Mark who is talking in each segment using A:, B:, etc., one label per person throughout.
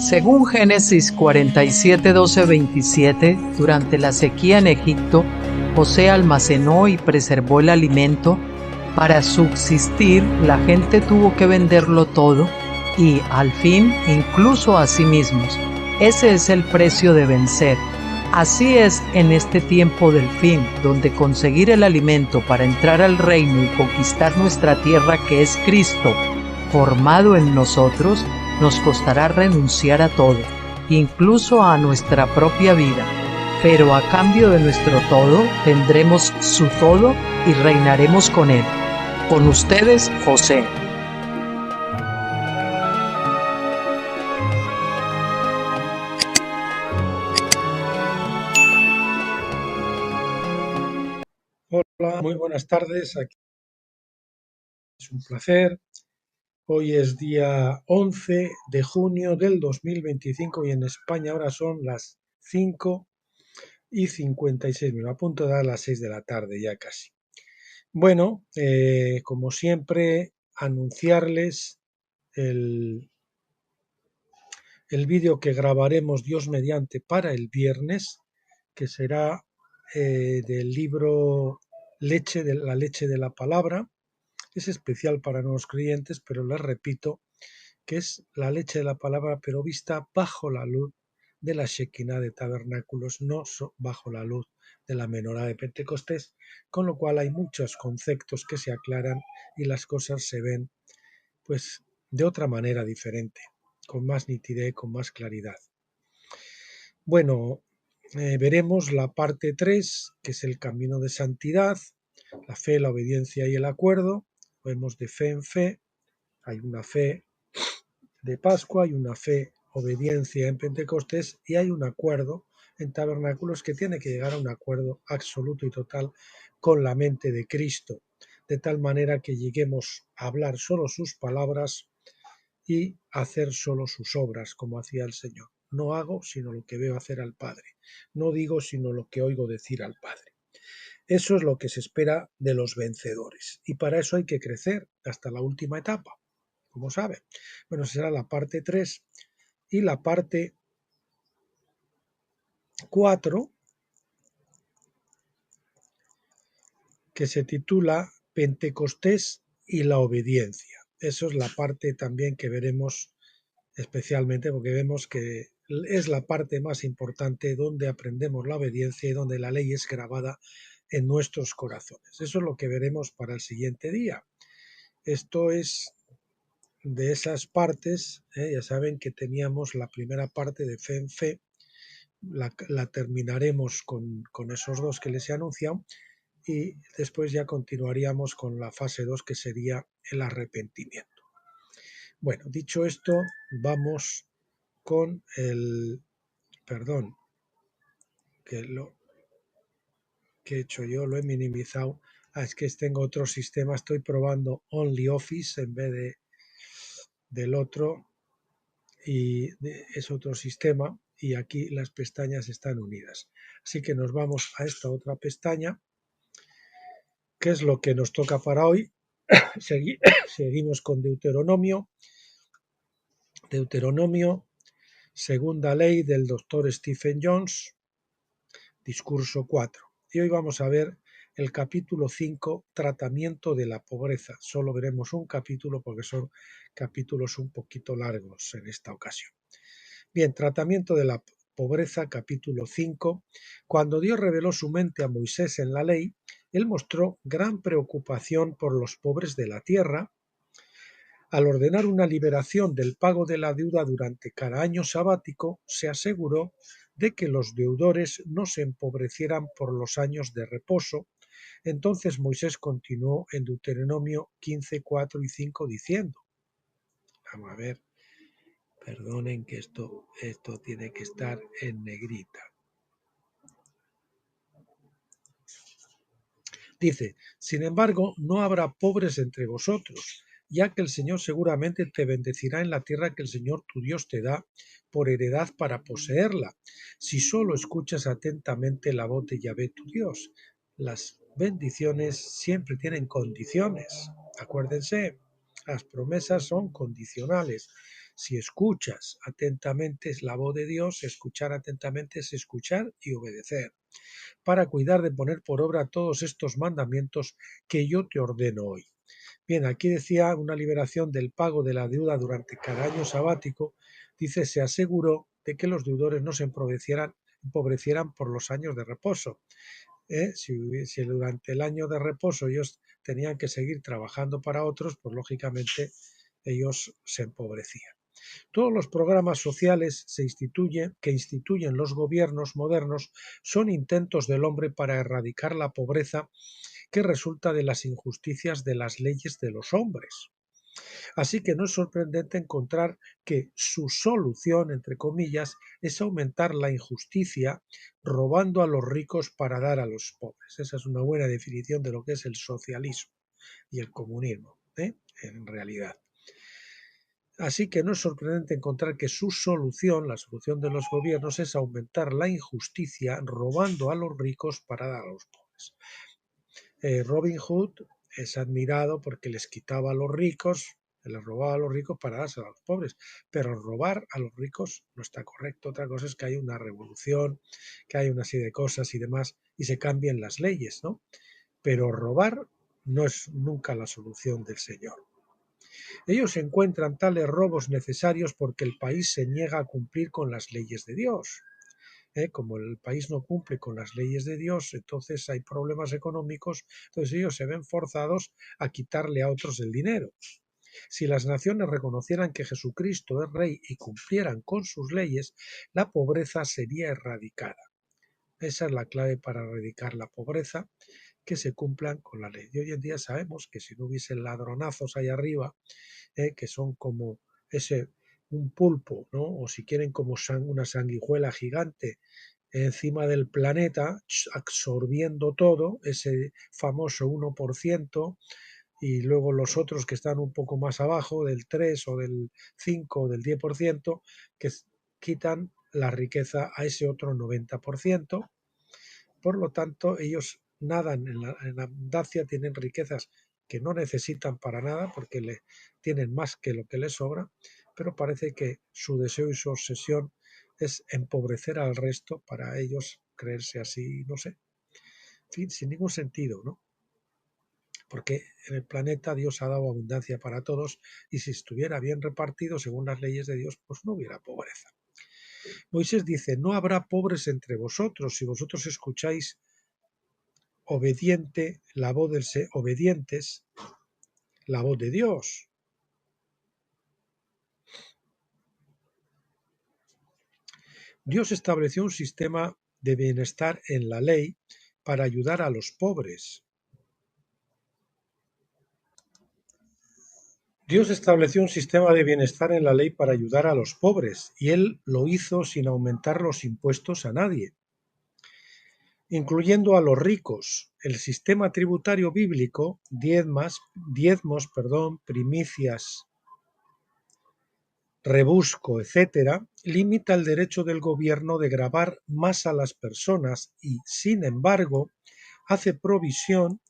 A: Según Génesis 47, 12, 27, durante la sequía en Egipto, José almacenó y preservó el alimento. Para subsistir, la gente tuvo que venderlo todo y, al fin, incluso a sí mismos. Ese es el precio de vencer. Así es en este tiempo del fin, donde conseguir el alimento para entrar al reino y conquistar nuestra tierra, que es Cristo, formado en nosotros, nos costará renunciar a todo, incluso a nuestra propia vida. Pero a cambio de nuestro todo, tendremos su todo y reinaremos con él. Con ustedes, José.
B: Hola, muy buenas tardes. Aquí es un placer. Hoy es día 11 de junio del 2025 y en España ahora son las 5:56. Me lo apunto a dar las 6 de la tarde ya casi. Bueno, como siempre, anunciarles el vídeo que grabaremos Dios mediante para el viernes, que será del libro La leche de la palabra. Es especial para nuevos creyentes, pero les repito que es la leche de la palabra, pero vista bajo la luz de la Shekinah de Tabernáculos, no bajo la luz de la menorá de Pentecostés, con lo cual hay muchos conceptos que se aclaran y las cosas se ven pues de otra manera diferente, con más nitidez, con más claridad. Bueno, veremos la parte 3, que es el camino de santidad, la fe, la obediencia y el acuerdo. Vemos de fe en fe. Hay una fe de Pascua, hay una fe, obediencia en Pentecostés y hay un acuerdo en Tabernáculos que tiene que llegar a un acuerdo absoluto y total con la mente de Cristo, de tal manera que lleguemos a hablar solo sus palabras y hacer solo sus obras, como hacía el Señor. No hago sino lo que veo hacer al Padre. No digo sino lo que oigo decir al Padre. Eso es lo que se espera de los vencedores. Y para eso hay que crecer hasta la última etapa, como sabe. Bueno, será la parte 3 y la parte 4, que se titula Pentecostés y la obediencia. Eso es la parte también que veremos especialmente, porque vemos que es la parte más importante donde aprendemos la obediencia y donde la ley es grabada en nuestros corazones. Eso es lo que veremos para el siguiente día. Esto es de esas partes, ya saben que teníamos la primera parte de fe en fe, la terminaremos con esos dos que les he anunciado y después ya continuaríamos con la fase 2, que sería el arrepentimiento. Bueno, dicho esto, vamos con el, perdón, que lo que he hecho yo lo he minimizado. Es que tengo otro sistema, estoy probando OnlyOffice en vez del otro, y es otro sistema y aquí las pestañas están unidas. Así que nos vamos a esta otra pestaña, que es lo que nos toca para hoy. Seguimos con Deuteronomio, segunda ley del doctor Stephen Jones, discurso 4. Y hoy vamos a ver el capítulo 5, tratamiento de la pobreza. Solo veremos un capítulo porque son capítulos un poquito largos en esta ocasión. Bien, tratamiento de la pobreza, capítulo 5. Cuando Dios reveló su mente a Moisés en la ley, él mostró gran preocupación por los pobres de la tierra. Al ordenar una liberación del pago de la deuda durante cada año sabático, se aseguró de que los deudores no se empobrecieran por los años de reposo. Entonces Moisés continuó en Deuteronomio 15, 4 y 5 diciendo, vamos a ver, perdonen que esto tiene que estar en negrita. Dice, sin embargo, no habrá pobres entre vosotros, ya que el Señor seguramente te bendecirá en la tierra que el Señor tu Dios te da por heredad para poseerla, si solo escuchas atentamente la voz de Yahvé tu Dios. Las bendiciones siempre tienen condiciones. Acuérdense, las promesas son condicionales. Si escuchas atentamente es la voz de Dios, escuchar atentamente es escuchar y obedecer, para cuidar de poner por obra todos estos mandamientos que yo te ordeno hoy. Bien, aquí decía una liberación del pago de la deuda durante cada año sabático. Dice, se aseguró de que los deudores no se empobrecieran por los años de reposo. Si durante el año de reposo ellos tenían que seguir trabajando para otros, pues lógicamente ellos se empobrecían. Todos los programas sociales que instituyen los gobiernos modernos son intentos del hombre para erradicar la pobreza que resulta de las injusticias de las leyes de los hombres. Así que no es sorprendente encontrar que su solución, entre comillas, es aumentar la injusticia robando a los ricos para dar a los pobres. Esa es una buena definición de lo que es el socialismo y el comunismo, en realidad. Así que no es sorprendente encontrar que su solución, la solución de los gobiernos, es aumentar la injusticia robando a los ricos para dar a los pobres. Robin Hood es admirado porque les quitaba a los ricos, les robaba a los ricos para dárselo a los pobres, pero robar a los ricos no está correcto. Otra cosa es que hay una revolución, que hay una serie de cosas y demás, y se cambien las leyes, ¿no? Pero robar no es nunca la solución del Señor. Ellos encuentran tales robos necesarios porque el país se niega a cumplir con las leyes de Dios. Como el país no cumple con las leyes de Dios, entonces hay problemas económicos, entonces ellos se ven forzados a quitarle a otros el dinero. Si las naciones reconocieran que Jesucristo es Rey y cumplieran con sus leyes, la pobreza sería erradicada. Esa es la clave para erradicar la pobreza, que se cumplan con la ley. Y hoy en día sabemos que si no hubiese ladronazos ahí arriba, que son como un pulpo, ¿no? O si quieren como una sanguijuela gigante encima del planeta, absorbiendo todo, ese famoso 1%, y luego los otros que están un poco más abajo, del 3 o del 5 o del 10%, que quitan la riqueza a ese otro 90%. Por lo tanto, ellos nadan en la abundancia, tienen riquezas que no necesitan para nada porque tienen más que lo que les sobra, pero parece que su deseo y su obsesión es empobrecer al resto para ellos creerse así, no sé, en fin, sin ningún sentido, ¿no? Porque en el planeta Dios ha dado abundancia para todos y si estuviera bien repartido según las leyes de Dios, pues no hubiera pobreza. Moisés dice, no habrá pobres entre vosotros si vosotros escucháis obedientes la voz de Dios. Dios estableció un sistema de bienestar en la ley para ayudar a los pobres. Dios estableció un sistema de bienestar en la ley para ayudar a los pobres, y Él lo hizo sin aumentar los impuestos a nadie, incluyendo a los ricos. El sistema tributario bíblico, diezmos, primicias, rebusco, etcétera, limita el derecho del gobierno de gravar más a las personas y, sin embargo, hace provisión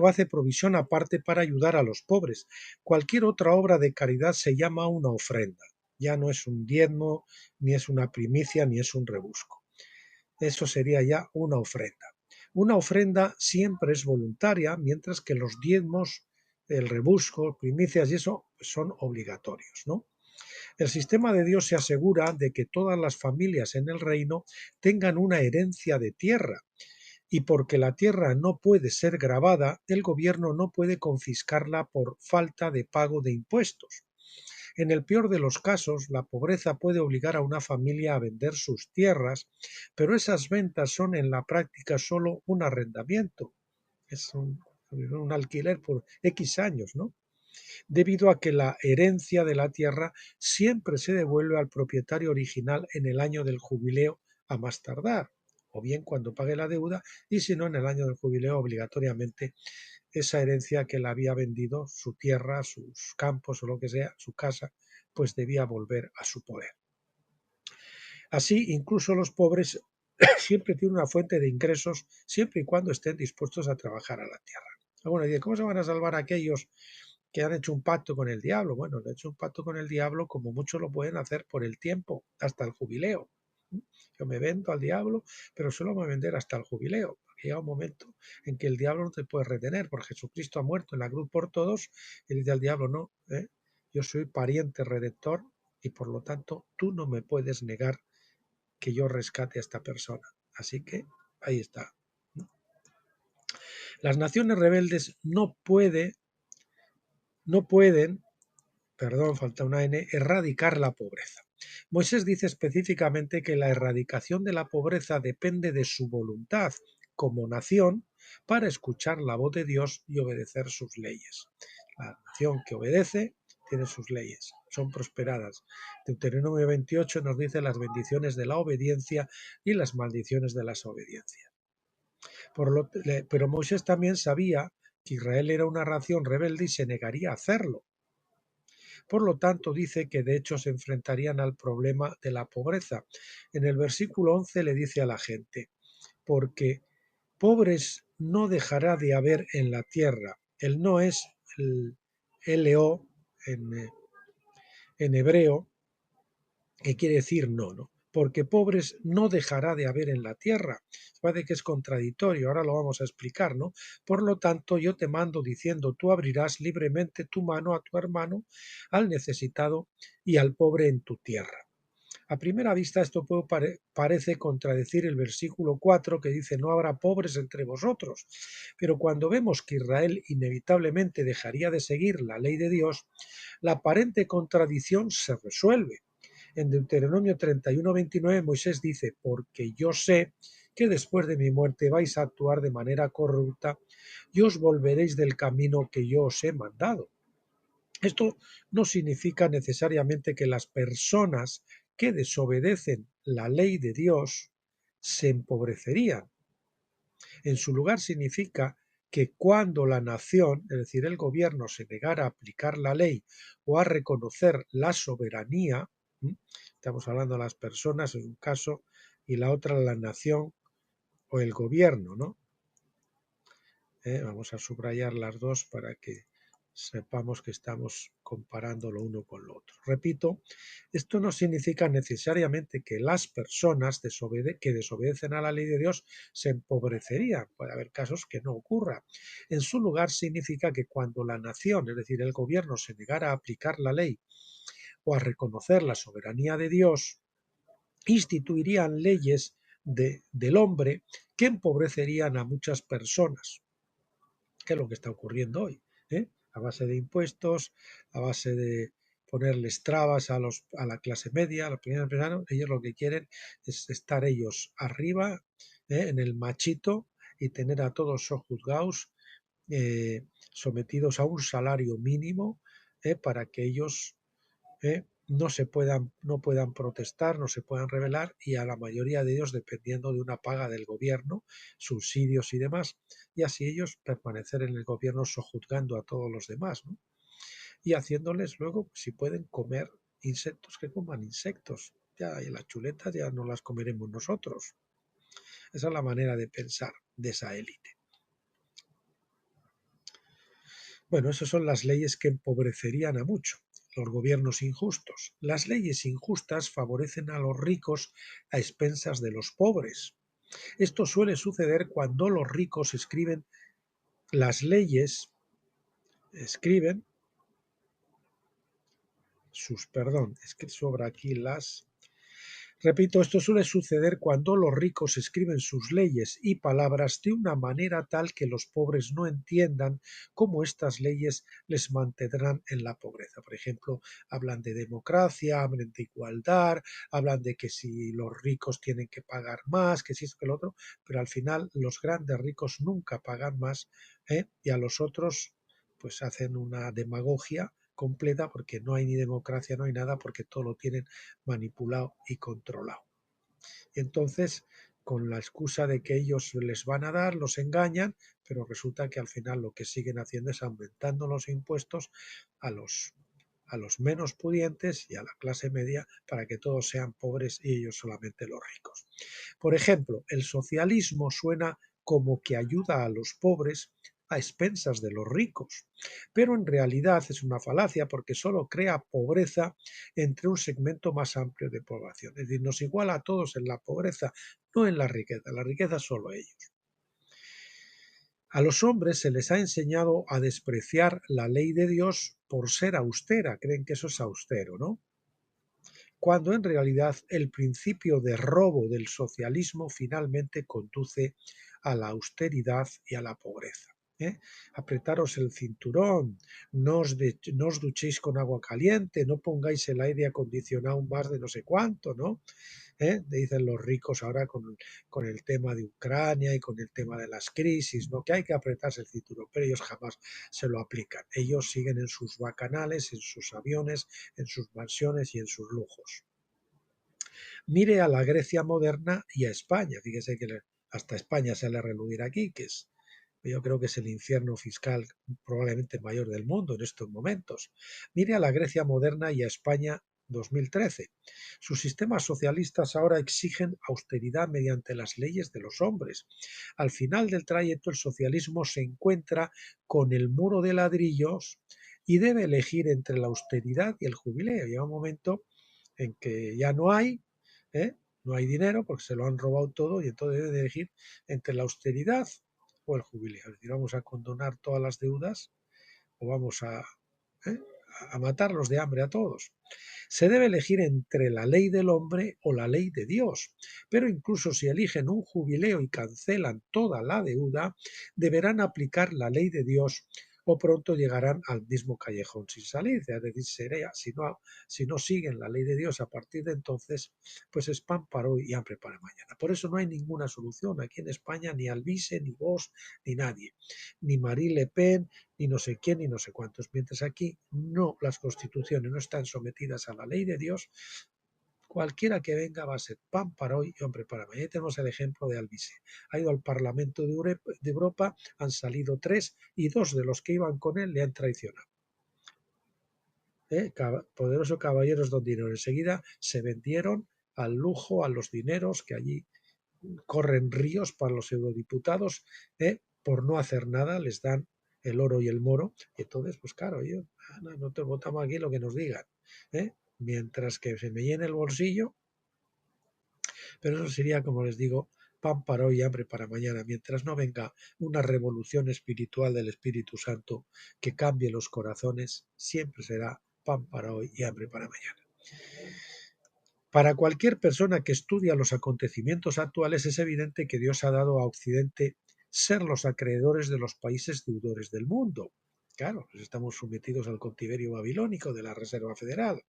B: hace provisión aparte para ayudar a los pobres. Cualquier otra obra de caridad se llama una ofrenda. Ya no es un diezmo, ni es una primicia, ni es un rebusco. Eso sería ya una ofrenda. Una ofrenda siempre es voluntaria, mientras que los diezmos, el rebusco, primicias y eso son obligatorios, ¿no? El sistema de Dios se asegura de que todas las familias en el reino tengan una herencia de tierra, y porque la tierra no puede ser gravada, el gobierno no puede confiscarla por falta de pago de impuestos. En el peor de los casos, la pobreza puede obligar a una familia a vender sus tierras, pero esas ventas son en la práctica solo un arrendamiento. Es un alquiler por X años, ¿no? Debido a que la herencia de la tierra siempre se devuelve al propietario original en el año del jubileo a más tardar, o bien cuando pague la deuda, y si no en el año del jubileo obligatoriamente esa herencia que le había vendido, su tierra, sus campos o lo que sea, su casa, pues debía volver a su poder. Así, incluso los pobres siempre tienen una fuente de ingresos siempre y cuando estén dispuestos a trabajar a la tierra. Algunos dicen, ¿cómo se van a salvar aquellos que han hecho un pacto con el diablo? Bueno, han hecho un pacto con el diablo como muchos lo pueden hacer por el tiempo, hasta el jubileo. Yo me vendo al diablo, pero solo me voy a vender hasta el jubileo, porque llega un momento en que el diablo no te puede retener, porque Jesucristo ha muerto en la cruz por todos, y dice al diablo, no, yo soy pariente redentor, y por lo tanto tú no me puedes negar que yo rescate a esta persona. Así que ahí está. Las naciones rebeldes no pueden, perdón, falta una N, erradicar la pobreza. Moisés dice específicamente que la erradicación de la pobreza depende de su voluntad como nación para escuchar la voz de Dios y obedecer sus leyes. La nación que obedece tiene sus leyes, son prosperadas. Deuteronomio 28 nos dice las bendiciones de la obediencia y las maldiciones de la desobediencia. Pero Moisés también sabía que Israel era una nación rebelde y se negaría a hacerlo. Por lo tanto, dice que de hecho se enfrentarían al problema de la pobreza. En el versículo 11 le dice a la gente, porque pobres no dejará de haber en la tierra. El no es el LO en hebreo, que quiere decir no, porque pobres no dejará de haber en la tierra. Parece que es contradictorio, ahora lo vamos a explicar, ¿no? Por lo tanto, yo te mando diciendo, tú abrirás libremente tu mano a tu hermano, al necesitado y al pobre en tu tierra. A primera vista esto parece contradecir el versículo 4 que dice no habrá pobres entre vosotros, pero cuando vemos que Israel inevitablemente dejaría de seguir la ley de Dios, la aparente contradicción se resuelve. En Deuteronomio 31:29 Moisés dice, porque yo sé que después de mi muerte vais a actuar de manera corrupta y os volveréis del camino que yo os he mandado. Esto no significa necesariamente que las personas que desobedecen la ley de Dios se empobrecerían. En su lugar significa que cuando la nación, es decir, el gobierno, se negara a aplicar la ley o a reconocer la soberanía, estamos hablando de las personas en un caso y la otra la nación o el gobierno, ¿no? Vamos a subrayar las dos para que sepamos que estamos comparando lo uno con lo otro. Repito, esto no significa necesariamente que las personas que desobedecen a la ley de Dios se empobrecerían. Puede haber casos que no ocurra. En su lugar significa que cuando la nación, es decir, el gobierno, se negara a aplicar la ley o a reconocer la soberanía de Dios, instituirían leyes del hombre que empobrecerían a muchas personas, que es lo que está ocurriendo hoy, a base de impuestos, a base de ponerles trabas a la clase media, a los primeros empresarios. Ellos lo que quieren es estar ellos arriba, en el machito, y tener a todos sojuzgados, sometidos a un salario mínimo, para que ellos no puedan protestar, no se puedan rebelar, y a la mayoría de ellos dependiendo de una paga del gobierno, subsidios y demás, y así ellos permanecer en el gobierno sojuzgando a todos los demás, ¿no? Y haciéndoles luego, si pueden comer insectos, que coman insectos, ya, y las chuletas ya no las comeremos nosotros. Esa es la manera de pensar de esa élite. Bueno, esas son las leyes que empobrecerían a mucho. Los gobiernos injustos. Las leyes injustas favorecen a los ricos a expensas de los pobres. Esto suele suceder cuando los ricos escriben las leyes, es que sobra aquí las. Repito, esto suele suceder cuando los ricos escriben sus leyes y palabras de una manera tal que los pobres no entiendan cómo estas leyes les mantendrán en la pobreza. Por ejemplo, hablan de democracia, hablan de igualdad, hablan de que si los ricos tienen que pagar más, que si esto que lo otro, pero al final los grandes ricos nunca pagan más, y a los otros pues hacen una demagogia completa porque no hay ni democracia, no hay nada, porque todo lo tienen manipulado y controlado. Entonces, con la excusa de que ellos les van a dar, los engañan, pero resulta que al final lo que siguen haciendo es aumentando los impuestos a los menos pudientes y a la clase media para que todos sean pobres y ellos solamente los ricos. Por ejemplo, el socialismo suena como que ayuda a los pobres a expensas de los ricos. Pero en realidad es una falacia porque solo crea pobreza entre un segmento más amplio de población. Es decir, nos iguala a todos en la pobreza, no en la riqueza solo a ellos. A los hombres se les ha enseñado a despreciar la ley de Dios por ser austera, creen que eso es austero, ¿no? Cuando en realidad el principio de robo del socialismo finalmente conduce a la austeridad y a la pobreza. ¿eh? Apretaros el cinturón, no os duchéis con agua caliente, no pongáis el aire acondicionado más de no sé cuánto, ¿no? Dicen los ricos ahora con el tema de Ucrania y con el tema de las crisis, ¿no? Que hay que apretarse el cinturón, pero ellos jamás se lo aplican. Ellos siguen en sus bacanales, en sus aviones, en sus mansiones y en sus lujos. Mire a la Grecia moderna y a España. Fíjese que hasta España se le reludirá aquí, yo creo que es el infierno fiscal probablemente mayor del mundo en estos momentos. Mire a la Grecia moderna y a España 2013. Sus sistemas socialistas ahora exigen austeridad mediante las leyes de los hombres. Al final del trayecto el socialismo se encuentra con el muro de ladrillos y debe elegir entre la austeridad y el jubileo. Llega un momento en que ya no hay, ¿eh? No hay dinero porque se lo han robado todo y entonces debe elegir entre la austeridad o el jubileo. Es decir, vamos a condonar todas las deudas o vamos ¿eh? a matarlos de hambre a todos. Se debe elegir entre la ley del hombre o la ley de Dios, pero incluso si eligen un jubileo y cancelan toda la deuda, deberán aplicar la ley de Dios o pronto llegarán al mismo callejón sin salida. Es decir, si no siguen la ley de Dios a partir de entonces, pues es pan para hoy y hambre para mañana. Por eso no hay ninguna solución aquí en España, ni Alvise, ni Vox, ni nadie, ni Marine Le Pen, ni no sé quién, ni no sé cuántos. Mientras aquí no, las constituciones no están sometidas a la ley de Dios, cualquiera que venga va a ser pan para hoy y hombre para mañana. Ahí tenemos el ejemplo de Alvise. Ha ido al Parlamento de Europa, han salido 3 y 2 de los que iban con él le han traicionado. Poderosos caballeros don dinero. Enseguida se vendieron al lujo, a los dineros que allí corren ríos para los eurodiputados, por no hacer nada les dan el oro y el moro, y entonces, pues claro, no te votamos aquí lo que nos digan, mientras que se me llene el bolsillo, pero eso sería, como les digo, pan para hoy y hambre para mañana, mientras no venga una revolución espiritual del Espíritu Santo que cambie los corazones, siempre será pan para hoy y hambre para mañana. Para cualquier persona que estudia los acontecimientos actuales es evidente que Dios ha dado a Occidente ser los acreedores de los países deudores del mundo. Claro, pues estamos sometidos al cautiverio babilónico de la Reserva Federal.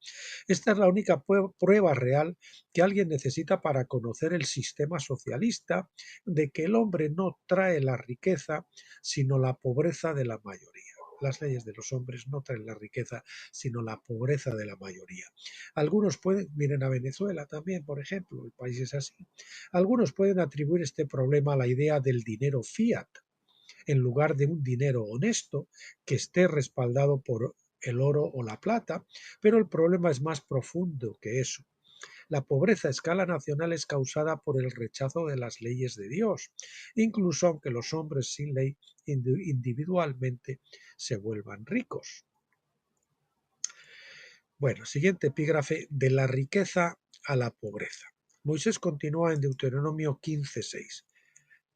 B: Esta es la única prueba real que alguien necesita para conocer el sistema socialista de que el hombre no trae la riqueza, sino la pobreza de la mayoría. Las leyes de los hombres no traen la riqueza, sino la pobreza de la mayoría. Algunos miren a Venezuela también, por ejemplo, el país es así. Algunos pueden atribuir este problema a la idea del dinero fiat, en lugar de un dinero honesto que esté respaldado por el oro o la plata, pero el problema es más profundo que eso. La pobreza a escala nacional es causada por el rechazo de las leyes de Dios, incluso aunque los hombres sin ley individualmente se vuelvan ricos. Bueno, siguiente epígrafe, de la riqueza a la pobreza. Moisés continúa en Deuteronomio 15:6.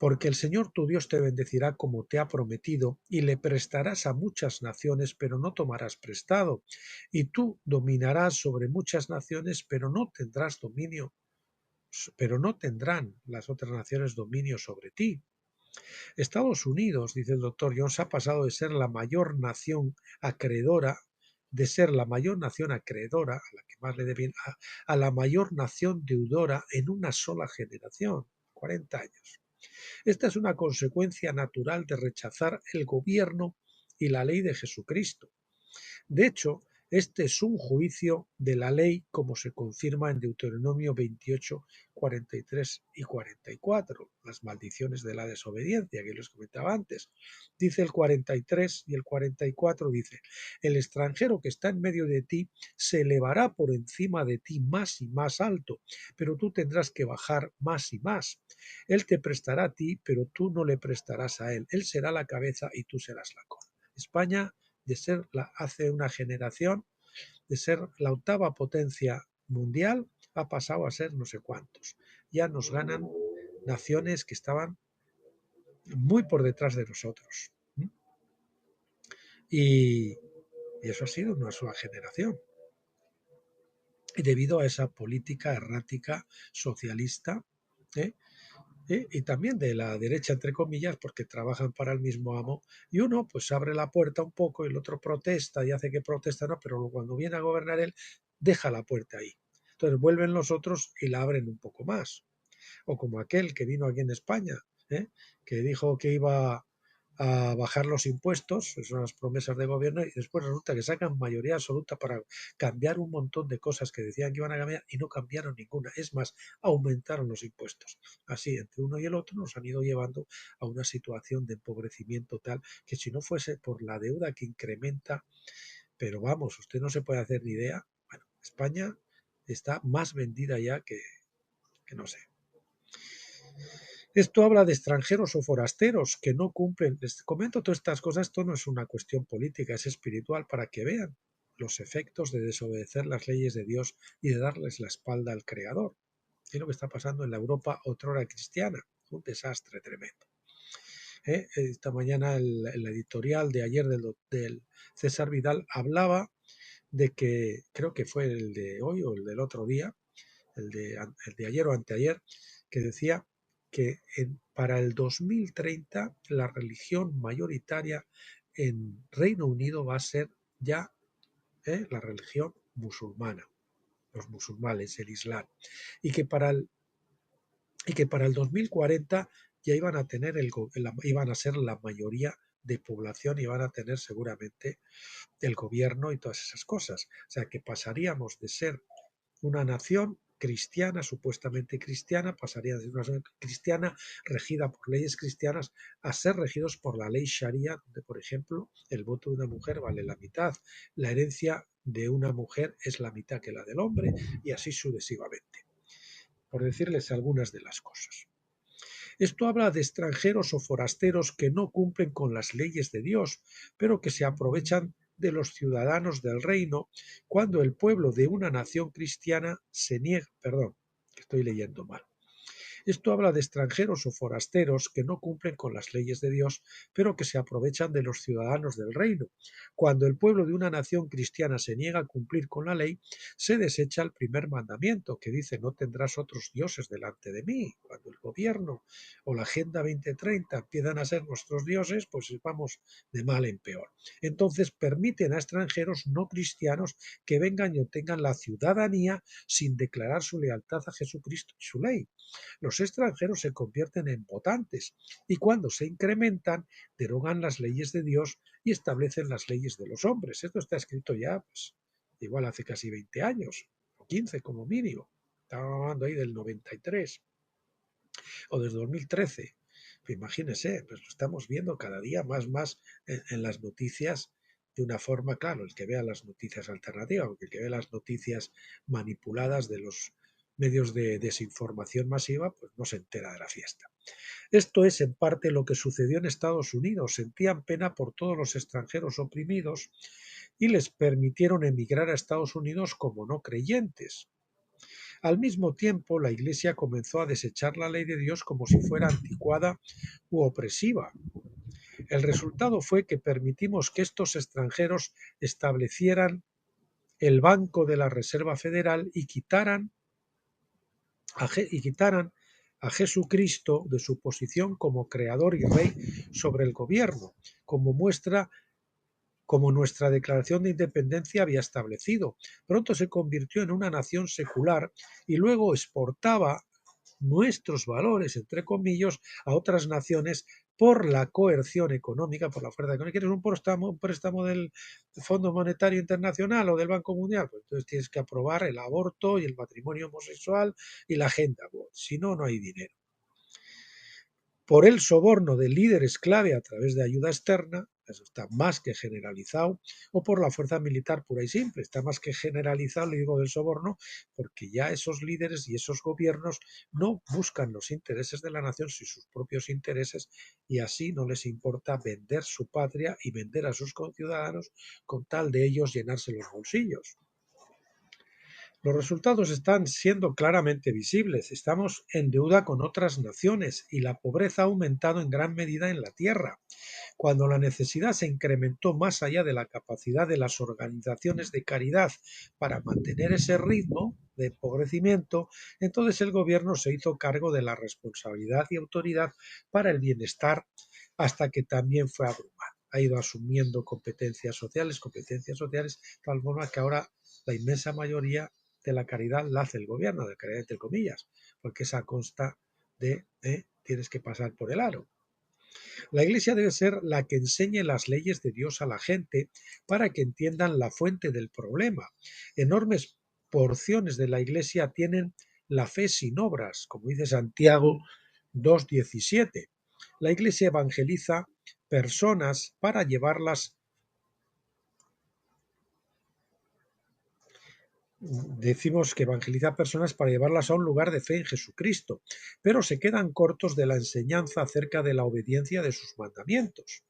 B: Porque el Señor tu Dios te bendecirá como te ha prometido, y le prestarás a muchas naciones, pero no tomarás prestado, y tú dominarás sobre muchas naciones, pero no tendrán las otras naciones dominio sobre ti. Estados Unidos, dice el doctor Jones, ha pasado de ser la mayor nación acreedora, a la que más le deben, a la mayor nación deudora en una sola generación, 40 años. Esta es una consecuencia natural de rechazar el gobierno y la ley de Jesucristo. De hecho, este es un juicio de la ley como se confirma en Deuteronomio 28, 43 y 44, las maldiciones de la desobediencia que les comentaba antes. Dice el 43 y el 44, dice, el extranjero que está en medio de ti se elevará por encima de ti más y más alto, pero tú tendrás que bajar más y más. Él te prestará a ti, pero tú no le prestarás a él. Él será la cabeza y tú serás la cola. España, de ser hace una generación, de ser la octava potencia mundial, ha pasado a ser no sé cuántos. Ya nos ganan naciones que estaban muy por detrás de nosotros. Y eso ha sido una sola generación. Y debido a esa política errática socialista, ¿eh? Y también de la derecha, entre comillas, porque trabajan para el mismo amo, y uno pues abre la puerta un poco y el otro protesta y hace que protesta, no, pero cuando viene a gobernar él, deja la puerta ahí. Entonces vuelven los otros y la abren un poco más. O como aquel que vino aquí en España, ¿eh? Que dijo que iba a bajar los impuestos, son las promesas de gobierno, y después resulta que sacan mayoría absoluta para cambiar un montón de cosas que decían que iban a cambiar y no cambiaron ninguna. Es más, aumentaron los impuestos. Así, entre uno y el otro nos han ido llevando a una situación de empobrecimiento tal que si no fuese por la deuda que incrementa, pero vamos, usted no se puede hacer ni idea. Bueno, España está más vendida ya que no sé. Esto habla de extranjeros o forasteros que no cumplen. Les comento todas estas cosas, esto no es una cuestión política, es espiritual para que vean los efectos de desobedecer las leyes de Dios y de darles la espalda al Creador. Es lo que está pasando en la Europa otrora cristiana, un desastre tremendo. Esta mañana el editorial de ayer del César Vidal hablaba de que, creo que fue el de hoy o el del otro día, el de ayer o anteayer, que decía que para el 2030 la religión mayoritaria en Reino Unido va a ser ya la religión musulmana, los musulmanes, el Islam, y que para el 2040 ya iban a tener iban a ser la mayoría de población y van a tener seguramente el gobierno y todas esas cosas. O sea que pasaríamos de ser una nación cristiana, supuestamente cristiana, pasaría de ser una nación cristiana regida por leyes cristianas a ser regidos por la ley Sharia, donde, por ejemplo, el voto de una mujer vale la mitad, la herencia de una mujer es la mitad que la del hombre, y así sucesivamente, por decirles algunas de las cosas. Esto habla de extranjeros o forasteros que no cumplen con las leyes de Dios, pero que se aprovechan de los ciudadanos del reino cuando el pueblo de una nación cristiana se niega, perdón, que estoy leyendo mal. Esto habla de extranjeros o forasteros que no cumplen con las leyes de Dios, pero que se aprovechan de los ciudadanos del reino. Cuando el pueblo de una nación cristiana se niega a cumplir con la ley, se desecha el primer mandamiento, que dice: no tendrás otros dioses delante de mí. Cuando el gobierno o la Agenda 2030 empiezan a ser nuestros dioses, pues vamos de mal en peor. Entonces permiten a extranjeros no cristianos que vengan y obtengan la ciudadanía sin declarar su lealtad a Jesucristo y su ley. Los extranjeros se convierten en votantes y cuando se incrementan derogan las leyes de Dios y establecen las leyes de los hombres. Esto está escrito ya, pues, igual hace casi 20 años, o 15 como mínimo. Estaba hablando ahí del 93 o desde 2013. Pues imagínense, pues lo estamos viendo cada día más en las noticias de una forma, claro, el que vea las noticias alternativas, porque el que ve las noticias manipuladas de los medios de desinformación masiva, pues no se entera de la fiesta. Esto es en parte lo que sucedió en Estados Unidos. Sentían pena por todos los extranjeros oprimidos y les permitieron emigrar a Estados Unidos como no creyentes. Al mismo tiempo, la Iglesia comenzó a desechar la ley de Dios como si fuera anticuada u opresiva. El resultado fue que permitimos que estos extranjeros establecieran el Banco de la Reserva Federal y quitaran a Jesucristo de su posición como creador y rey sobre el gobierno, como nuestra declaración de independencia había establecido. Pronto se convirtió en una nación secular y luego exportaba nuestros valores, entre comillas, a otras naciones por la coerción económica, por la fuerza económica. ¿Quieres un préstamo del Fondo Monetario Internacional o del Banco Mundial? Pues entonces tienes que aprobar el aborto y el matrimonio homosexual y la agenda. Si no, no hay dinero. Por el soborno de líderes clave a través de ayuda externa, eso está más que generalizado, o por la fuerza militar pura y simple. Está más que generalizado, le digo, del soborno, porque ya esos líderes y esos gobiernos no buscan los intereses de la nación, sino sus propios intereses, y así no les importa vender su patria y vender a sus conciudadanos con tal de ellos llenarse los bolsillos. Los resultados están siendo claramente visibles. Estamos en deuda con otras naciones y la pobreza ha aumentado en gran medida en la tierra. Cuando la necesidad se incrementó más allá de la capacidad de las organizaciones de caridad para mantener ese ritmo de empobrecimiento, entonces el gobierno se hizo cargo de la responsabilidad y autoridad para el bienestar hasta que también fue abrumado. Ha ido asumiendo competencias sociales, de tal forma que ahora la inmensa mayoría de la caridad la hace el gobierno, de caridad entre comillas, porque esa consta de tienes que pasar por el aro. La Iglesia debe ser la que enseñe las leyes de Dios a la gente para que entiendan la fuente del problema. Enormes porciones de la Iglesia tienen la fe sin obras, como dice Santiago 2:17. La Iglesia evangeliza personas para llevarlas. Decimos que evangeliza personas para llevarlas a un lugar de fe en Jesucristo, pero se quedan cortos de la enseñanza acerca de la obediencia de sus mandamientos.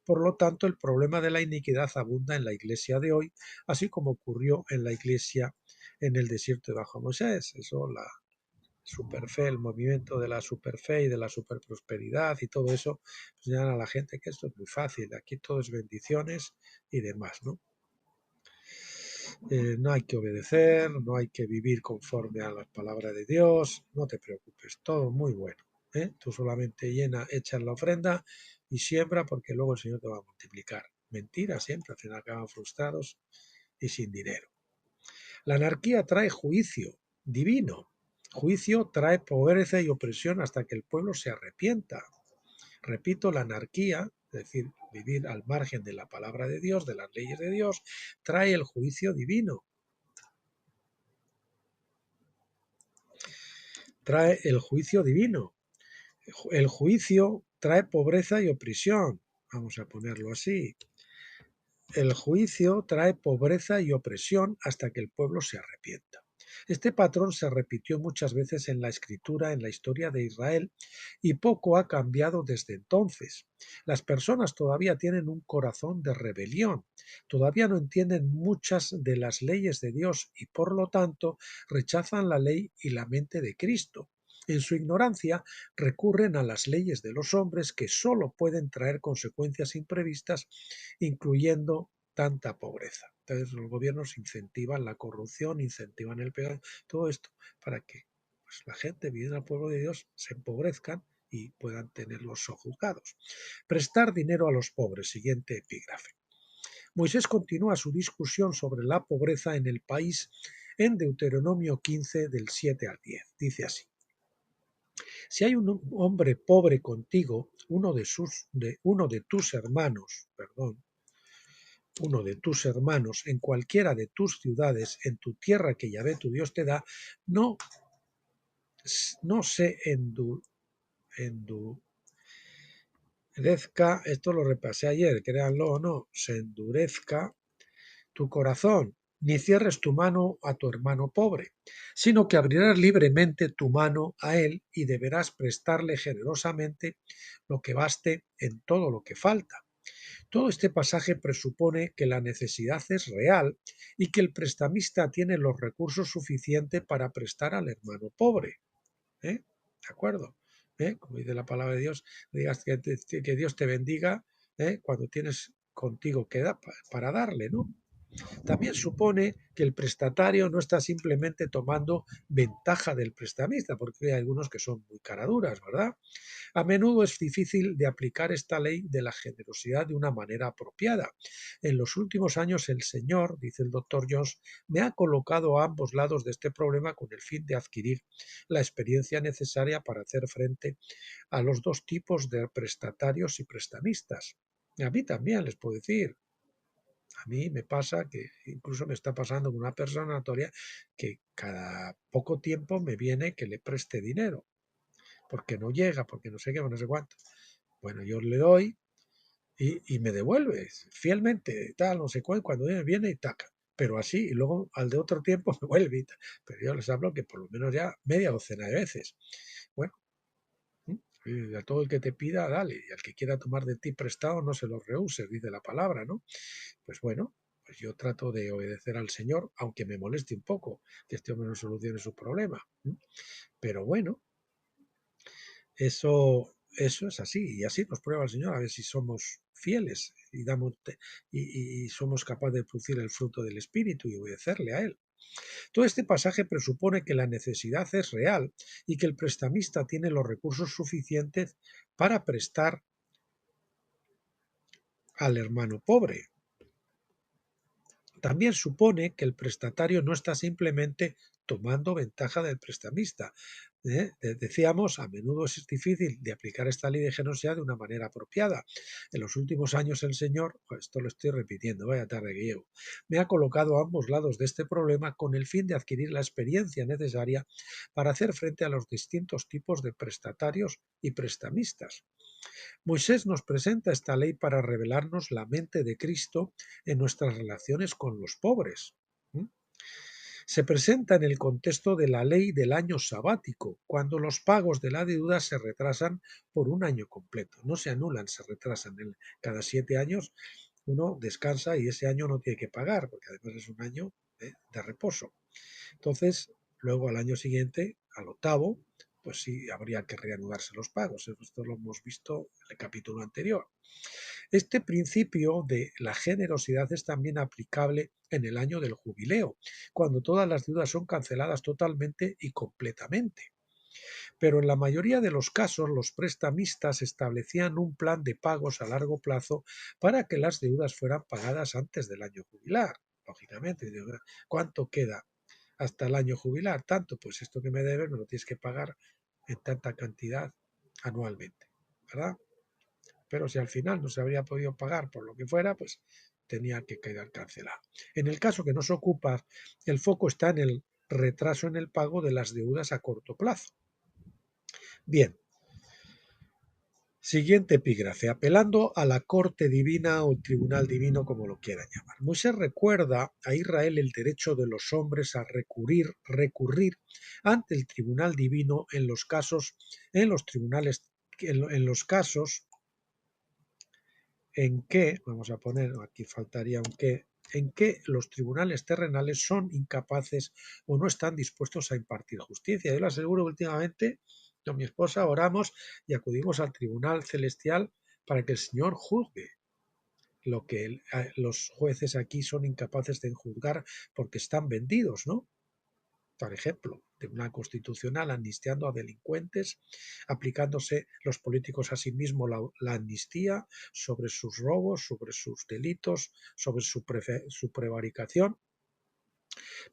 B: Por lo tanto, el problema de la iniquidad abunda en la iglesia de hoy, así como ocurrió en la iglesia en el desierto debajo de Moisés. Eso, la superfe, el movimiento de la superfe y de la superprosperidad y todo eso, pues enseñan a la gente que esto es muy fácil, aquí todo es bendiciones y demás, ¿no? No hay que obedecer, no hay que vivir conforme a las palabras de Dios, no te preocupes, todo muy bueno. Tú solamente llena, echas la ofrenda y siembra porque luego el Señor te va a multiplicar. Mentira siempre, al final acaban frustrados y sin dinero. La anarquía trae juicio divino. Juicio trae pobreza y opresión hasta que el pueblo se arrepienta. Repito, la anarquía, es decir, vivir al margen de la palabra de Dios, de las leyes de Dios, trae el juicio divino. Trae el juicio divino. El juicio trae pobreza y opresión. Vamos a ponerlo así. El juicio trae pobreza y opresión hasta que el pueblo se arrepienta. Este patrón se repitió muchas veces en la escritura, en la historia de Israel, y poco ha cambiado desde entonces. Las personas todavía tienen un corazón de rebelión, todavía no entienden muchas de las leyes de Dios y por lo tanto rechazan la ley y la mente de Cristo. En su ignorancia recurren a las leyes de los hombres que sólo pueden traer consecuencias imprevistas, incluyendo tanta pobreza. Entonces los gobiernos incentivan la corrupción, incentivan el pecado, todo esto para que pues, la gente viviendo al pueblo de Dios se empobrezcan y puedan tenerlos sojuzgados. Prestar dinero a los pobres, siguiente epígrafe. Moisés continúa su discusión sobre la pobreza en el país en Deuteronomio 15 del 7 al 10. Dice así: si hay un hombre pobre contigo, uno de tus hermanos, en cualquiera de tus ciudades, en tu tierra que Yahvé tu Dios te da, no, no se endurezca, esto lo repasé ayer, créanlo o no, se endurezca tu corazón, ni cierres tu mano a tu hermano pobre, sino que abrirás libremente tu mano a él y deberás prestarle generosamente lo que baste en todo lo que falta. Todo este pasaje presupone que la necesidad es real y que el prestamista tiene los recursos suficientes para prestar al hermano pobre. ¿De acuerdo? Como dice la palabra de Dios, digas que Dios te bendiga cuando tienes contigo que dar para darle, ¿no? También supone que el prestatario no está simplemente tomando ventaja del prestamista, porque hay algunos que son muy caraduras, ¿verdad? A menudo es difícil de aplicar esta ley de la generosidad de una manera apropiada. En los últimos años el Señor, dice el doctor Jones, me ha colocado a ambos lados de este problema con el fin de adquirir la experiencia necesaria para hacer frente a los dos tipos de prestatarios y prestamistas. A mí también les puedo decir, a mí me pasa que incluso me está pasando con una persona notoria que cada poco tiempo me viene que le preste dinero, porque no llega, porque no sé qué, no sé cuánto. Bueno, yo le doy y me devuelve fielmente, tal, no sé cuál, cuando viene y taca. Pero así, y luego al de otro tiempo me vuelve y tal. Pero yo les hablo que por lo menos ya media docena de veces. Bueno, a todo el que te pida, dale, y al que quiera tomar de ti prestado, no se lo rehuses, dice la palabra, ¿no? Pues bueno, pues yo trato de obedecer al Señor, aunque me moleste un poco que este hombre no solucione su problema. Pero bueno, eso es así, y así nos prueba el Señor a ver si somos fieles y, y somos capaces de producir el fruto del Espíritu y obedecerle a Él. Todo este pasaje presupone que la necesidad es real y que el prestamista tiene los recursos suficientes para prestar al hermano pobre. También supone que el prestatario no está simplemente tomando ventaja del prestamista. Decíamos, a menudo es difícil de aplicar esta ley de generosidad de una manera apropiada. En los últimos años el Señor, esto lo estoy repitiendo, vaya tarde que llevo, me ha colocado a ambos lados de este problema con el fin de adquirir la experiencia necesaria para hacer frente a los distintos tipos de prestatarios y prestamistas. Moisés nos presenta esta ley para revelarnos la mente de Cristo en nuestras relaciones con los pobres. Se presenta en el contexto de la ley del año sabático, cuando los pagos de la deuda se retrasan por un año completo. No se anulan, se retrasan. Cada 7 años uno descansa y ese año no tiene que pagar, porque además es un año de reposo. Entonces, luego al año siguiente, al octavo, pues sí habría que reanudarse los pagos. Esto lo hemos visto en el capítulo anterior. Este principio de la generosidad es también aplicable en el año del jubileo, cuando todas las deudas son canceladas totalmente y completamente. Pero en la mayoría de los casos los prestamistas establecían un plan de pagos a largo plazo para que las deudas fueran pagadas antes del año jubilar. Lógicamente, ¿cuánto queda hasta el año jubilar? Tanto, pues esto que me debes me lo tienes que pagar en tanta cantidad anualmente, ¿verdad? Pero si al final no se habría podido pagar por lo que fuera, pues tenía que quedar cancelado. En el caso que nos ocupa, el foco está en el retraso en el pago de las deudas a corto plazo. Bien, siguiente epígrafe, apelando a la corte divina o el tribunal divino, como lo quieran llamar. Moisés recuerda a Israel el derecho de los hombres a recurrir ante el tribunal divino en los casos, en los casos en que, vamos a poner, aquí faltaría un que, en que los tribunales terrenales son incapaces o no están dispuestos a impartir justicia. Yo le aseguro que últimamente, con mi esposa oramos y acudimos al tribunal celestial para que el Señor juzgue lo que los jueces aquí son incapaces de juzgar porque están vendidos, ¿no? Por ejemplo, Tribunal Constitucional amnistiando a delincuentes, aplicándose los políticos a sí mismos la amnistía sobre sus robos, sobre sus delitos, sobre su prevaricación.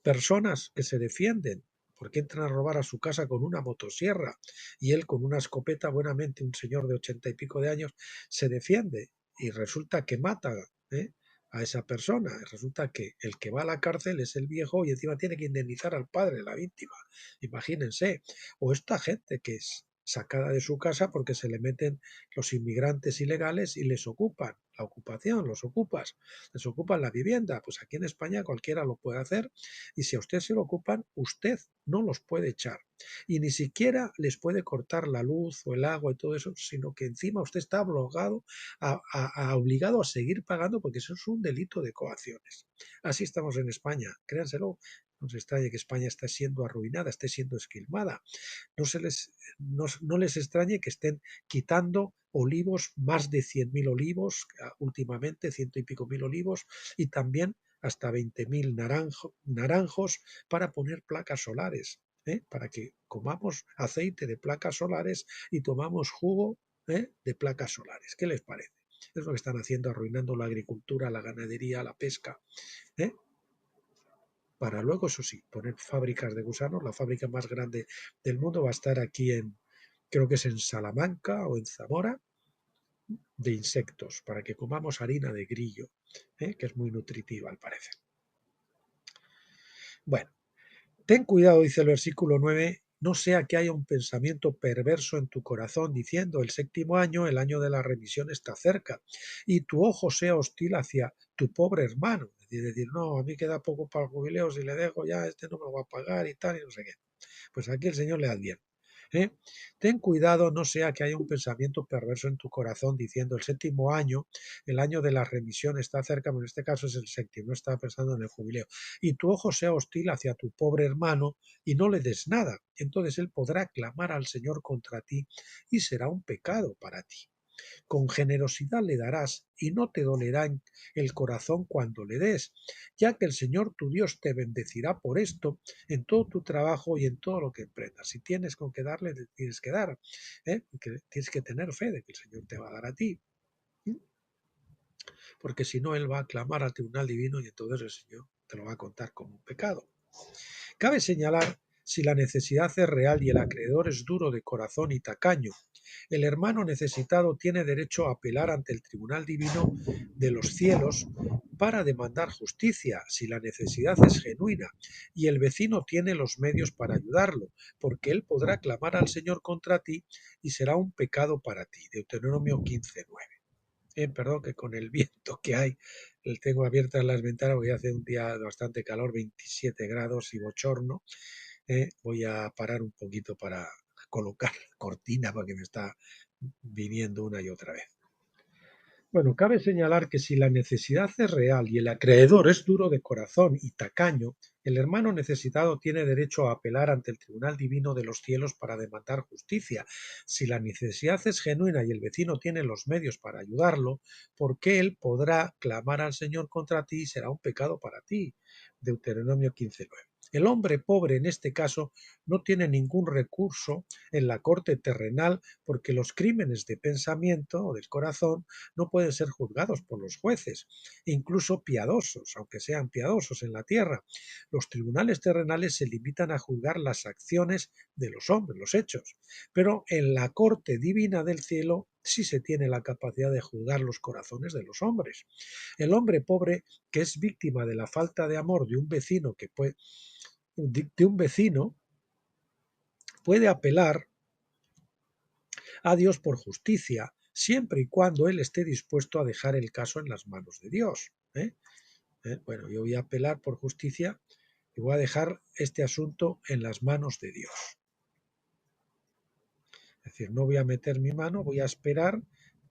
B: Personas que se defienden porque entran a robar a su casa con una motosierra y él con una escopeta, buenamente un señor de 80 y pico de años, se defiende y resulta que mata a esa persona. Resulta que el que va a la cárcel es el viejo y encima tiene que indemnizar al padre, la víctima. Imagínense. O esta gente que es sacada de su casa porque se le meten los inmigrantes ilegales y les ocupan la ocupación, los ocupas, les ocupan la vivienda. Pues aquí en España cualquiera lo puede hacer y si a usted se lo ocupan, usted no los puede echar y ni siquiera les puede cortar la luz o el agua y todo eso, sino que encima usted está obligado obligado a seguir pagando porque eso es un delito de coacciones. Así estamos en España, créanselo. No se extrañe que España esté siendo arruinada, esté siendo esquilmada. No les extrañe que estén quitando olivos, más de 100.000 olivos, últimamente 100 y pico mil olivos, y también hasta 20.000 naranjos para poner placas solares, para que comamos aceite de placas solares y tomamos jugo de placas solares. ¿Qué les parece? Es lo que están haciendo, arruinando la agricultura, la ganadería, la pesca. Para luego, eso sí, poner fábricas de gusanos. La fábrica más grande del mundo va a estar aquí creo que es en Salamanca o en Zamora, de insectos, para que comamos harina de grillo, que es muy nutritiva al parecer. Bueno, ten cuidado, dice el versículo 9, no sea que haya un pensamiento perverso en tu corazón diciendo: el séptimo año, el año de la remisión está cerca, y tu ojo sea hostil hacia tu pobre hermano. Es decir, no, a mí queda poco para el jubileo, si le dejo ya, este no me lo va a pagar y tal, y no sé qué. Pues aquí el Señor le advierte. ¿eh? Ten cuidado, no sea que haya un pensamiento perverso en tu corazón diciendo: el séptimo año, el año de la remisión está cerca, pero en este caso es el séptimo, no estaba pensando en el jubileo, y tu ojo sea hostil hacia tu pobre hermano y no le des nada. Entonces él podrá clamar al Señor contra ti y será un pecado para ti. Con generosidad le darás y no te dolerá en el corazón cuando le des, ya que el Señor tu Dios te bendecirá por esto en todo tu trabajo y en todo lo que emprendas. Si tienes con qué darle, le tienes que dar. Tienes que tener fe de que el Señor te va a dar a ti. Porque si no, Él va a clamar al tribunal divino y entonces el Señor te lo va a contar como un pecado. Cabe señalar, si la necesidad es real y el acreedor es duro de corazón y tacaño, el hermano necesitado tiene derecho a apelar ante el tribunal divino de los cielos para demandar justicia, si la necesidad es genuina, y el vecino tiene los medios para ayudarlo, porque él podrá clamar al Señor contra ti y será un pecado para ti. Deuteronomio 15:9. Perdón, que con el viento que hay, tengo abiertas las ventanas porque hace un día de bastante calor, 27 grados y bochorno. Voy a parar un poquito para colocar la cortina porque me está viniendo una y otra vez. Bueno, cabe señalar que si la necesidad es real y el acreedor es duro de corazón y tacaño, el hermano necesitado tiene derecho a apelar ante el tribunal divino de los cielos para demandar justicia. Si la necesidad es genuina y el vecino tiene los medios para ayudarlo, porque él podrá clamar al Señor contra ti y será un pecado para ti. Deuteronomio 15:9. El hombre pobre en este caso no tiene ningún recurso en la corte terrenal porque los crímenes de pensamiento o del corazón no pueden ser juzgados por los jueces, incluso piadosos, aunque sean piadosos en la tierra. Los tribunales terrenales se limitan a juzgar las acciones de los hombres, los hechos, pero en la corte divina del cielo sí se tiene la capacidad de juzgar los corazones de los hombres. El hombre pobre que es víctima de la falta de amor de un vecino puede apelar a Dios por justicia, siempre y cuando él esté dispuesto a dejar el caso en las manos de Dios. Bueno, yo voy a apelar por justicia y voy a dejar este asunto en las manos de Dios. Es decir, no voy a meter mi mano, voy a esperar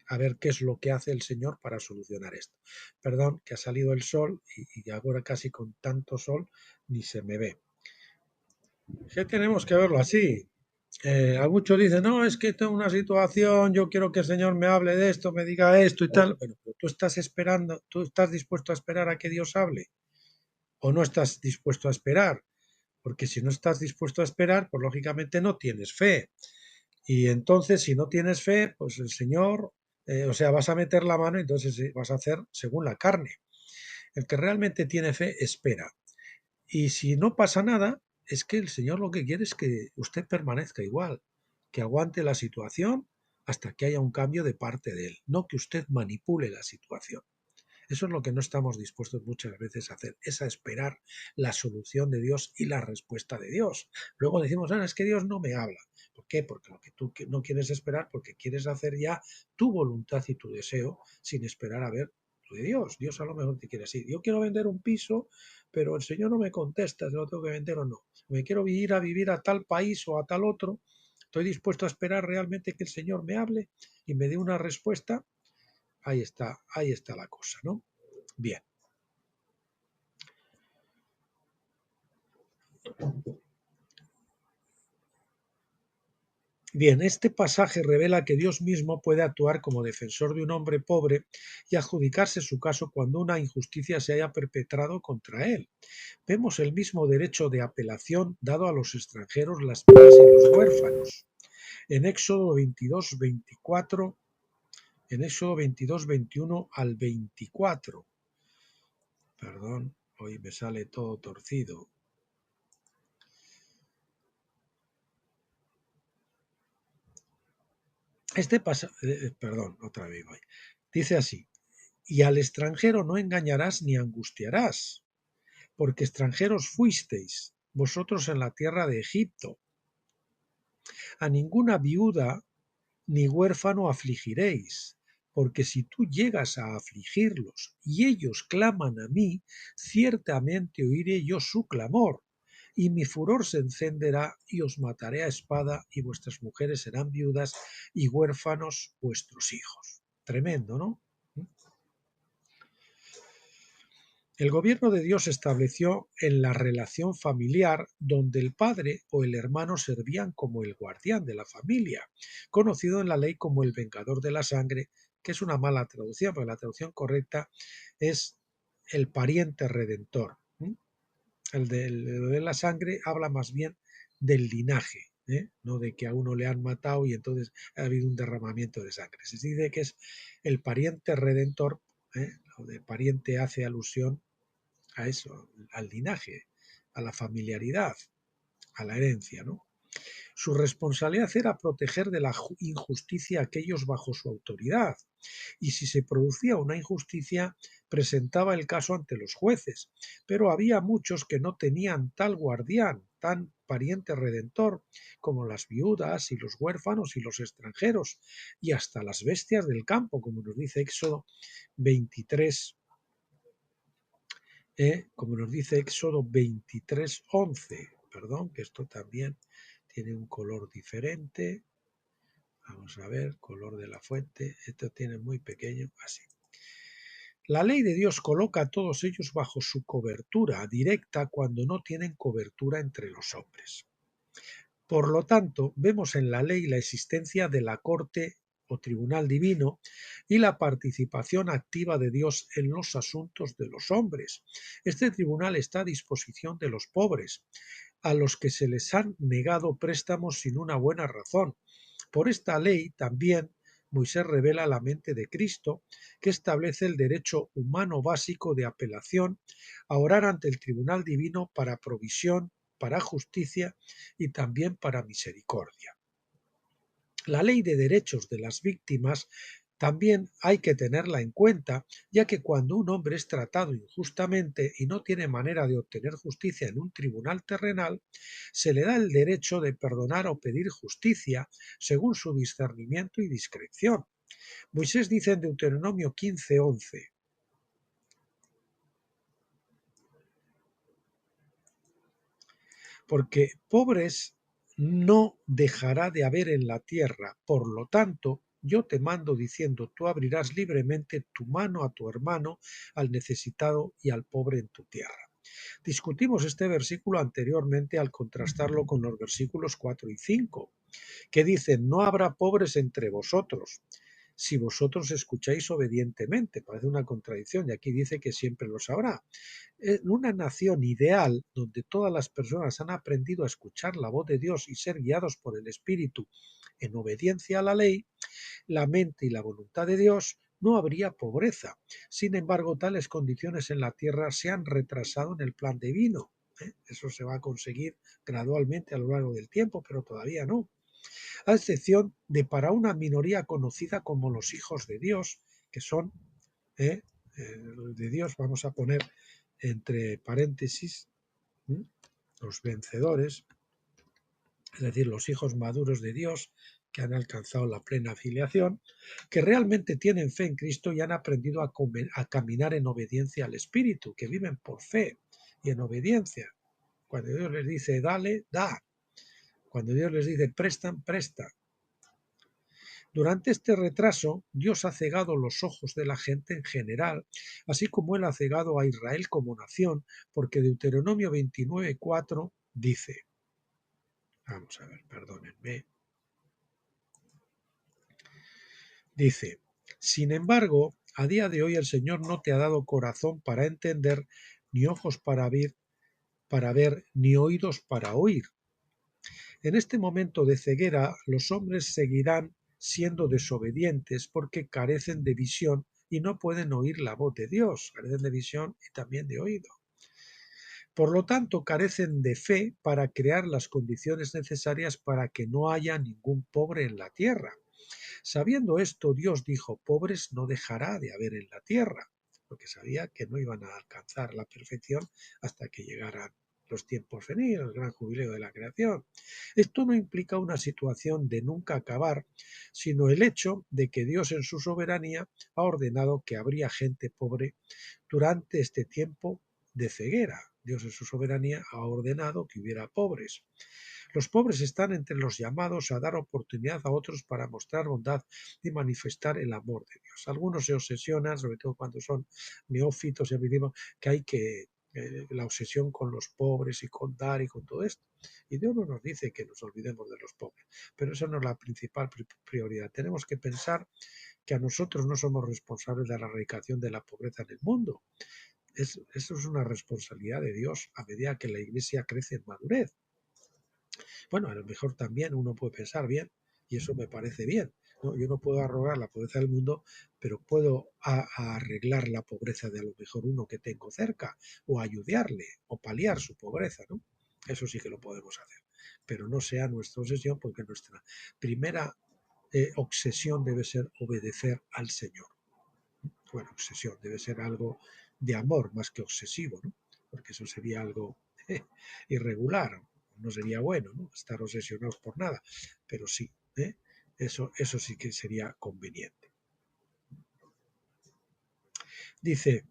B: a ver qué es lo que hace el Señor para solucionar esto. Perdón, que ha salido el sol y ahora casi con tanto sol ni se me ve. ¿Qué tenemos que verlo así? A muchos dicen: no, es que tengo una situación, yo quiero que el Señor me hable de esto, me diga esto y tal. Bueno, pero tú estás esperando, tú estás dispuesto a esperar a que Dios hable, o no estás dispuesto a esperar, porque si no estás dispuesto a esperar, pues lógicamente no tienes fe. Y entonces, si no tienes fe, pues el Señor, vas a meter la mano y entonces vas a hacer según la carne. El que realmente tiene fe, espera. Y si no pasa nada, es que el Señor lo que quiere es que usted permanezca igual, que aguante la situación hasta que haya un cambio de parte de Él, no que usted manipule la situación. Eso es lo que no estamos dispuestos muchas veces a hacer, es a esperar la solución de Dios y la respuesta de Dios. Luego decimos: es que Dios no me habla. ¿Por qué? Porque lo que tú no quieres esperar, porque quieres hacer ya tu voluntad y tu deseo sin esperar a ver de Dios. Dios a lo mejor te quiere así: yo quiero vender un piso, pero el Señor no me contesta si lo tengo que vender o no. Me quiero ir a vivir a tal país o a tal otro. Estoy dispuesto a esperar realmente que el Señor me hable y me dé una respuesta. Ahí está la cosa, ¿no? Bien. Bien, este pasaje revela que Dios mismo puede actuar como defensor de un hombre pobre y adjudicarse su caso cuando una injusticia se haya perpetrado contra él. Vemos el mismo derecho de apelación dado a los extranjeros, las viudas y los huérfanos. En Éxodo 22:24, en Éxodo 22:21 al 24. Perdón, hoy me sale todo torcido. Perdón, otra vez voy. Dice así: y al extranjero no engañarás ni angustiarás, porque extranjeros fuisteis vosotros en la tierra de Egipto. A ninguna viuda ni huérfano afligiréis, porque si tú llegas a afligirlos y ellos claman a mí, ciertamente oiré yo su clamor, y mi furor se encenderá y os mataré a espada, y vuestras mujeres serán viudas y huérfanos vuestros hijos. Tremendo, ¿no? El gobierno de Dios se estableció en la relación familiar donde el padre o el hermano servían como el guardián de la familia, conocido en la ley como el vengador de la sangre, que es una mala traducción, porque la traducción correcta es el pariente redentor. El de la sangre habla más bien del linaje, no de que a uno le han matado y entonces ha habido un derramamiento de sangre. Se dice que es el pariente redentor, lo de pariente hace alusión a eso, al linaje, a la familiaridad, a la herencia, ¿no? Su responsabilidad era proteger de la injusticia a aquellos bajo su autoridad, y si se producía una injusticia, presentaba el caso ante los jueces, pero había muchos que no tenían tal guardián, tan pariente redentor, como las viudas y los huérfanos y los extranjeros, y hasta las bestias del campo, como nos dice Éxodo 23, como nos dice Éxodo 23:11, perdón, que esto también tiene un color diferente. Vamos a ver, color de la fuente, esto tiene muy pequeño, así. La ley de Dios coloca a todos ellos bajo su cobertura directa cuando no tienen cobertura entre los hombres. Por lo tanto, vemos en la ley la existencia de la corte o tribunal divino y la participación activa de Dios en los asuntos de los hombres. Este tribunal está a disposición de los pobres, a los que se les han negado préstamos sin una buena razón. Por esta ley también Moisés revela la mente de Cristo, que establece el derecho humano básico de apelación a orar ante el tribunal divino para provisión, para justicia y también para misericordia. La ley de derechos de las víctimas también hay que tenerla en cuenta, ya que cuando un hombre es tratado injustamente y no tiene manera de obtener justicia en un tribunal terrenal, se le da el derecho de perdonar o pedir justicia según su discernimiento y discreción. Moisés dice en Deuteronomio 15:11: porque pobres no dejará de haber en la tierra, por lo tanto, yo te mando diciendo, tú abrirás libremente tu mano a tu hermano, al necesitado y al pobre en tu tierra. Discutimos este versículo anteriormente al contrastarlo con los versículos 4 y 5, que dicen, no habrá pobres entre vosotros, si vosotros escucháis obedientemente. Parece una contradicción, y aquí dice que siempre lo sabrá. En una nación ideal, donde todas las personas han aprendido a escuchar la voz de Dios y ser guiados por el Espíritu en obediencia a la ley, la mente y la voluntad de Dios, no habría pobreza. Sin embargo, tales condiciones en la tierra se han retrasado en el plan divino. Eso se va a conseguir gradualmente a lo largo del tiempo, pero todavía no. A excepción de para una minoría conocida como los hijos de Dios, que son de Dios, vamos a poner entre paréntesis, los vencedores, es decir, los hijos maduros de Dios que han alcanzado la plena filiación, que realmente tienen fe en Cristo y han aprendido a caminar en obediencia al Espíritu, que viven por fe y en obediencia. Cuando Dios les dice dale, da. Cuando Dios les dice prestan, presta. Durante este retraso, Dios ha cegado los ojos de la gente en general, así como Él ha cegado a Israel como nación, porque Deuteronomio 29:4 dice, vamos a ver, perdónenme, dice, sin embargo, a día de hoy el Señor no te ha dado corazón para entender, ni ojos para ver, ni oídos para oír. En este momento de ceguera, los hombres seguirán siendo desobedientes porque carecen de visión y no pueden oír la voz de Dios, carecen de visión y también de oído. Por lo tanto, carecen de fe para crear las condiciones necesarias para que no haya ningún pobre en la tierra. Sabiendo esto, Dios dijo, pobres no dejará de haber en la tierra, porque sabía que no iban a alcanzar la perfección hasta que llegaran los tiempos venideros, el gran jubileo de la creación. Esto no implica una situación de nunca acabar, sino el hecho de que Dios en su soberanía ha ordenado que habría gente pobre durante este tiempo de ceguera. Dios en su soberanía ha ordenado que hubiera pobres. Los pobres están entre los llamados a dar oportunidad a otros para mostrar bondad y manifestar el amor de Dios. Algunos se obsesionan, sobre todo cuando son neófitos, y decimos que hay que la obsesión con los pobres y con dar y con todo esto. Y Dios no nos dice que nos olvidemos de los pobres, pero esa no es la principal prioridad. Tenemos que pensar que a nosotros no somos responsables de la erradicación de la pobreza en el mundo. Eso es una responsabilidad de Dios a medida que la Iglesia crece en madurez. Bueno, a lo mejor también uno puede pensar bien, y eso me parece bien, ¿no? Yo no puedo arrogar la pobreza del mundo, pero puedo arreglar la pobreza de a lo mejor uno que tengo cerca, o ayudarle, o paliar su pobreza, ¿no? Eso sí que lo podemos hacer, pero no sea nuestra obsesión, porque nuestra primera obsesión debe ser obedecer al Señor. Bueno, obsesión debe ser algo de amor más que obsesivo, ¿no? Porque eso sería algo irregular, no sería bueno, ¿no? Estar obsesionados por nada, pero sí, eso sí que sería conveniente. Dice,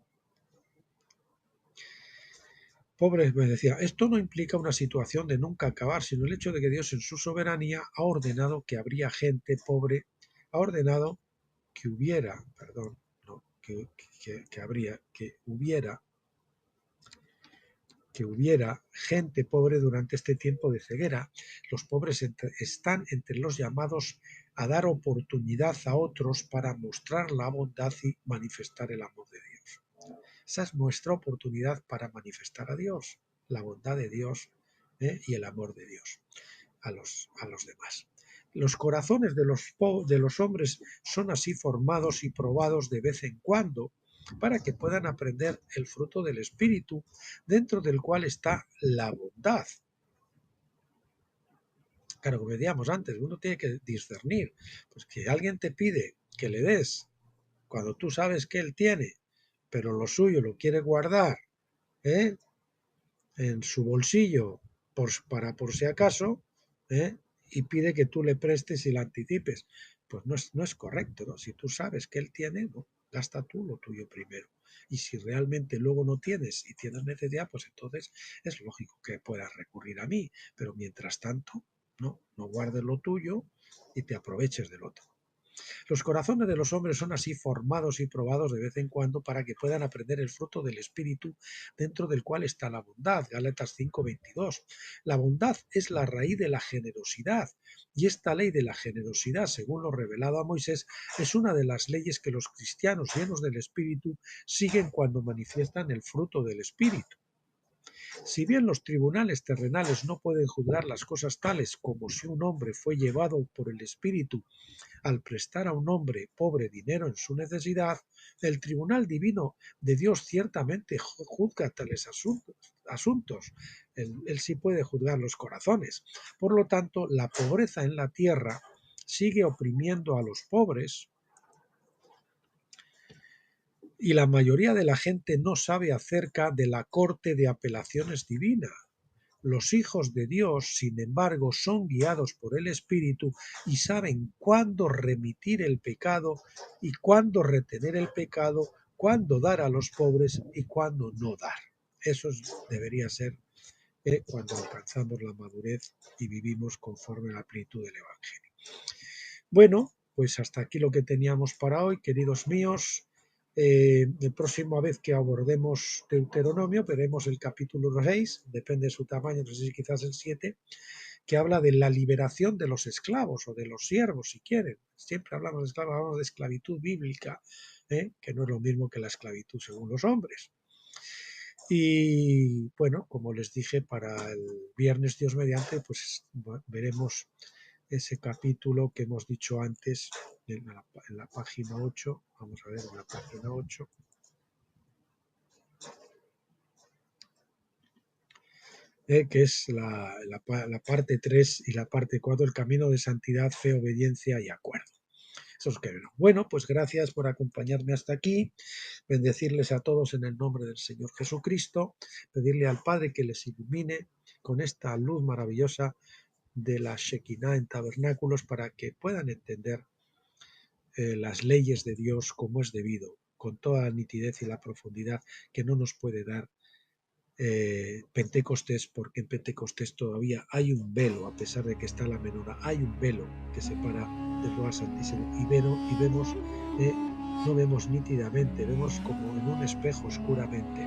B: pobre, me decía, esto no implica una situación de nunca acabar, sino el hecho de que Dios en su soberanía ha ordenado que habría gente pobre, ha ordenado que hubiera, perdón, no, que hubiera gente pobre durante este tiempo de ceguera. Los pobres están entre los llamados a dar oportunidad a otros para mostrar la bondad y manifestar el amor de Dios. Esa es nuestra oportunidad para manifestar a Dios, la bondad de Dios y el amor de Dios a los demás. Los corazones de los hombres son así formados y probados de vez en cuando para que puedan aprender el fruto del Espíritu, dentro del cual está la bondad. Claro, como decíamos antes, uno tiene que discernir, pues que alguien te pide que le des cuando tú sabes que él tiene, pero lo suyo lo quiere guardar ¿eh? en su bolsillo por si acaso, ¿eh? Y pide que tú le prestes y le anticipes. Pues no es correcto, ¿no? Si tú sabes que él tiene, ¿no? Gasta tú lo tuyo primero. Y si realmente luego no tienes y tienes necesidad, pues entonces es lógico que puedas recurrir a mí. Pero mientras tanto, no guardes lo tuyo y te aproveches del otro. Los corazones de los hombres son así formados y probados de vez en cuando para que puedan aprender el fruto del Espíritu, dentro del cual está la bondad. Gálatas 5:22. La bondad es la raíz de la generosidad, y esta ley de la generosidad, según lo revelado a Moisés, es una de las leyes que los cristianos llenos del Espíritu siguen cuando manifiestan el fruto del Espíritu. Si bien los tribunales terrenales no pueden juzgar las cosas tales como si un hombre fue llevado por el Espíritu al prestar a un hombre pobre dinero en su necesidad, el tribunal divino de Dios ciertamente juzga tales asuntos. Él sí puede juzgar los corazones. Por lo tanto, la pobreza en la tierra sigue oprimiendo a los pobres, y la mayoría de la gente no sabe acerca de la corte de apelaciones divina. Los hijos de Dios, sin embargo, son guiados por el Espíritu y saben cuándo remitir el pecado y cuándo retener el pecado, cuándo dar a los pobres y cuándo no dar. Eso debería ser cuando alcanzamos la madurez y vivimos conforme a la plenitud del Evangelio. Bueno, pues hasta aquí lo que teníamos para hoy, queridos míos. La próxima vez que abordemos Deuteronomio veremos el capítulo 6, depende de su tamaño, no sé si quizás el 7, que habla de la liberación de los esclavos o de los siervos, si quieren. Siempre hablamos de esclavos, hablamos de esclavitud bíblica, que no es lo mismo que la esclavitud según los hombres. Y bueno, como les dije, para el viernes, Dios mediante, pues veremos ese capítulo que hemos dicho antes en la página 8. Vamos a ver en la página 8. Que es la parte 3 y la parte 4, el camino de santidad, fe, obediencia y acuerdo. Esos que no. Bueno, pues gracias por acompañarme hasta aquí, bendecirles a todos en el nombre del Señor Jesucristo, pedirle al Padre que les ilumine con esta luz maravillosa de la Shekinah en tabernáculos para que puedan entender las leyes de Dios como es debido, con toda la nitidez y la profundidad que no nos puede dar Pentecostés, porque en Pentecostés todavía hay un velo, a pesar de que está la menorá, hay un velo que separa del lugar santísimo y vemos, no vemos nítidamente, vemos como en un espejo oscuramente.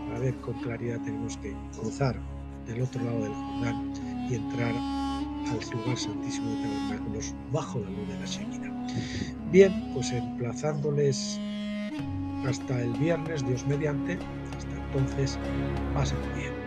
B: Para ver con claridad tenemos que cruzar del otro lado del Jordán y entrar al lugar santísimo de tabernáculos bajo la luz de la Shekinah. Bien, pues emplazándoles hasta el viernes, Dios mediante. Hasta entonces, pasen bien.